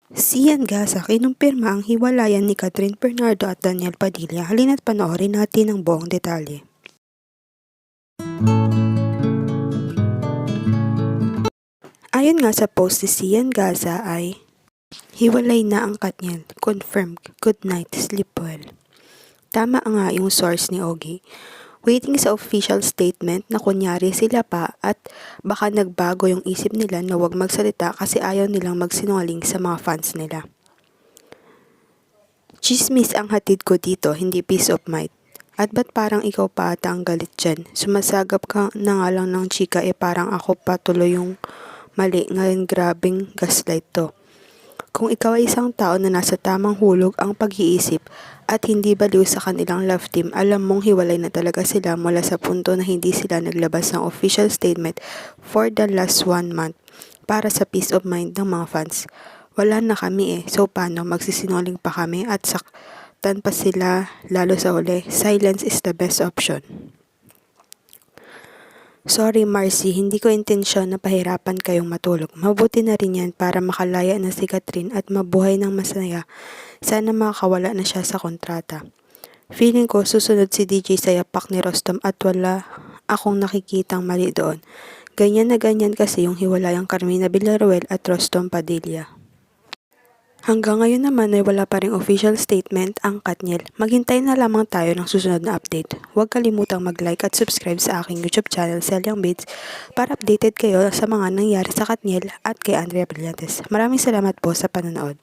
Sian Gasa kinumpirma ang hiwalayan ni Catherine Bernardo at Daniel Padilla. Halina't panoorin natin ang buong detalye. Ayon nga sa post ni Sian Gasa ay hiwalay na ang Katniel. Confirmed. Good night. Sleep well. Tama nga yung source ni Ogie. Waiting sa official statement na kunyari sila pa at baka nagbago yung isip nila na huwag magsalita kasi ayaw nilang magsinungaling sa mga fans nila. Chismis ang hatid ko dito, hindi peace of mind. At ba't parang ikaw pa ata ang galit dyan? Sumasagap ka na nga lang ng chika parang ako pa tuloy yung mali. Ngayon grabing gaslight to. Kung ikaw ay isang tao na nasa tamang hulog ang pag-iisip at hindi baliw sa kanilang love team, alam mong hiwalay na talaga sila mula sa punto na hindi sila naglabas ng official statement for the last 1 month para sa peace of mind ng mga fans. Wala na kami so paano magsisinungaling pa kami at saktan pa sila lalo sa huli? Silence is the best option. Sorry Marcy, hindi ko intensyon na pahirapan kayong matulog. Mabuti na rin yan para makalaya na si Catherine at mabuhay ng masaya. Sana makakawala na siya sa kontrata. Feeling ko susunod si DJ sa yapak ni Rostom at wala akong nakikitang mali doon. Ganyan na ganyan kasi yung hiwalayang Carmina Villaruel at Rostom Padilla. Hanggang ngayon naman ay wala pa ring official statement ang Katniel. Maghintay na lamang tayo ng susunod na update. Huwag kalimutang mag-like at subscribe sa aking YouTube channel, Celiang Beats, para updated kayo sa mga nangyari sa Katniel at kay Andrea Brillantes. Maraming salamat po sa panonood.